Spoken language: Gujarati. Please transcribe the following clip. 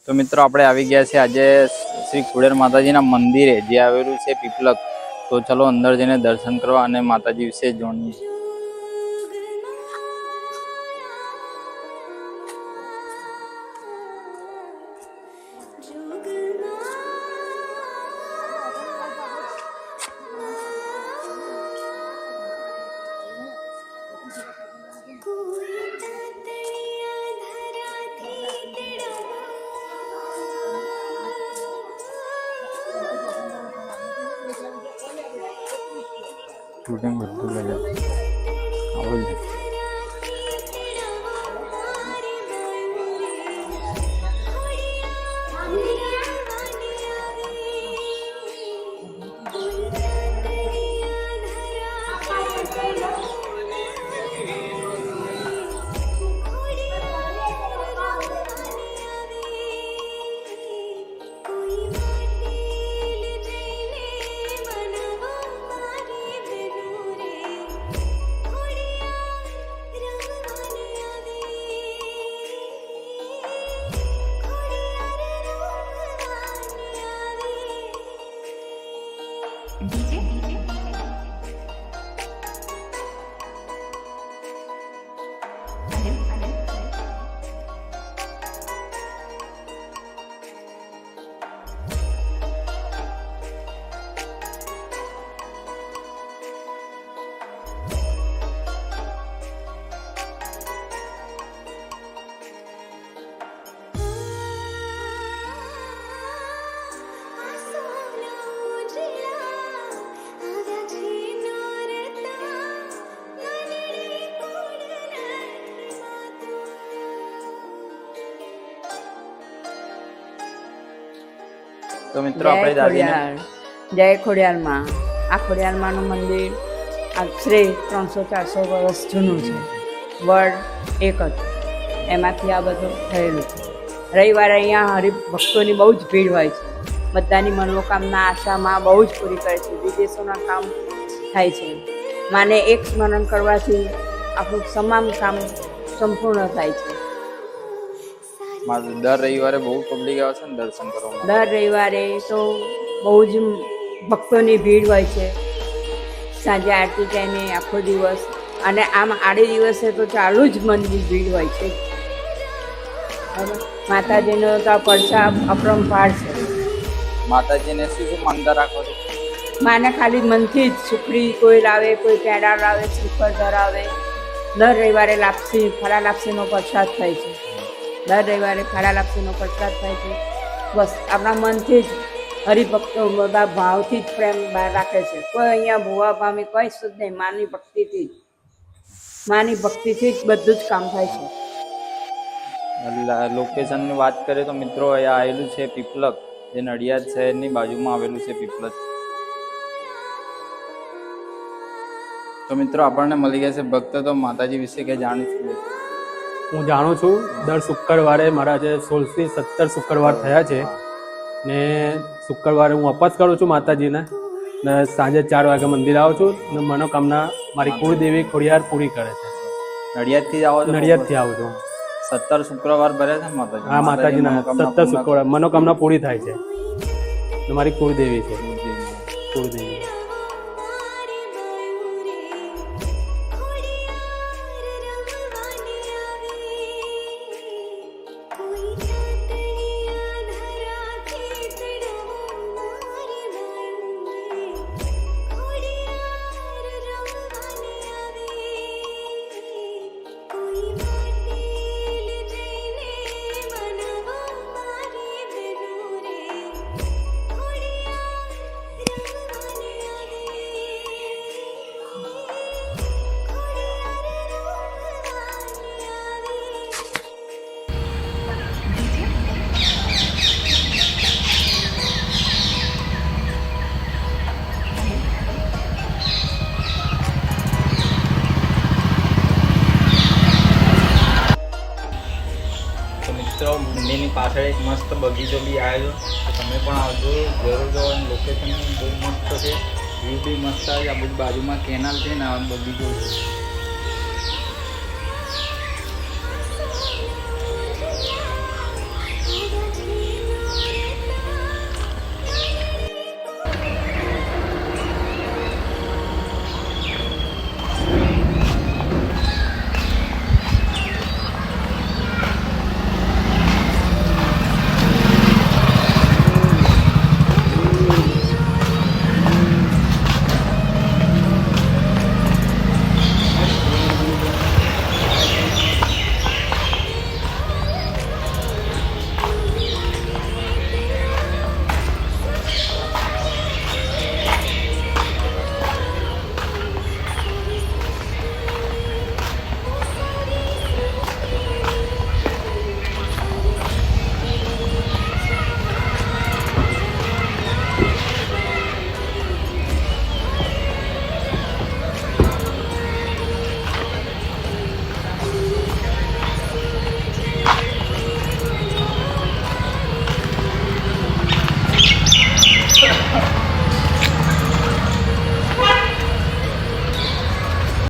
તો મિત્રો આપણે આવી ગયા છે આજે શ્રી ખોડિયાર માતાજીના મંદિરે, જે આવેલું છે પીપલક. તો ચલો અંદર જઈને દર્શન કરવા અને માતાજી વિશે જાણીએ. શૂટિંગ બધું લઈ આવું છે. તો મિત્રો આપણે જય ખોડિયારમાં. આ ખોડિયારમાંનું મંદિર આશરે 300-400 વર્ષ જૂનું છે. વડ એક હતું, એમાંથી આ બધું થયેલું છે. રવિવારે અહીંયા હરિભક્તોની બહુ જ ભીડ હોય છે. બધાની મનોકામના આશામાં બહુ જ પૂરી કરે છે. વિદેશોના કામ થાય છે. માને એક સ્મરણ કરવાથી આપણું તમામ કામ સંપૂર્ણ થાય છે. દર રવિવારે બહુ પબ્લિક આવે છે ને દર્શન કરવા. દર રવિવારે તો બહુ જ ભક્તોની ભીડ હોય છે. સાંજે આરતી ટાઈમે આખો દિવસ, અને આમ આડે દિવસે તો ચાલુ જ મંદિર ભીડ હોય છે. માતાજીનો તો પડછા અપરંપાર છે. માતાજીને શું શું માનતા રાખો છો? માને ખાલી મનથી જ સુખડી કોઈ લાવે, કોઈ પેડા લાવે, શ્રીફળ ધરાવે. દર રવિવારે લાપસી, ફરા લાપસીનો પ્રસાદ થાય છે. દર રવિવારે ફાળા લાપસીનો પ્રસાદ થાય છે. બસ આપણા મનથી જ હરિભક્તો બધા ભાવથી જ પ્રેમ બહાર રાખે છે. કોઈ અહીંયા ભૂવા ભામી કોઈ શુદ્ધ નહીં. માની ભક્તિથી જ બધું જ કામ થાય છે. લોકેશનની વાત કરીએ તો મિત્રો અહીંયા આવેલું છે પીપલક, જે નડિયાદ શહેરની બાજુમાં આવેલું છે પીપલક. તો મિત્રો આપણને મળી ગયા છે ભક્ત. તો માતાજી વિશે કંઈ જાણીશું? હું જાણું છું, દર શુક્રવારે મારા જે 16થી 17 શુક્રવાર થયા છે ને શુક્રવારે હું અપાસ કરું છું માતાજીને, ને સાંજે 4 વાગે મંદિર આવું છું ને મનોકામના મારી કુળદેવી ખોડિયાર પૂરી કરે છે. નડિયાદથી આવો? નડિયાદથી આવું છું. 17 શુક્રવાર ભર્યા છે માતાજી? હા, માતાજીના 17 શુક્રવાર મનોકામના પૂરી થાય છે. મારી કુળદેવી છે, કુળદેવી. મિત્રો મંદિરની પાછળ એક મસ્ત બગીચો બી આવ્યો તો તમે પણ આવજો જરૂર જો. લોકેશન બહુ મસ્ત છે, વ્યૂ બી મસ્ત આવે. આ બધી બાજુમાં કેનાલ છે ને આ બગીચો છે.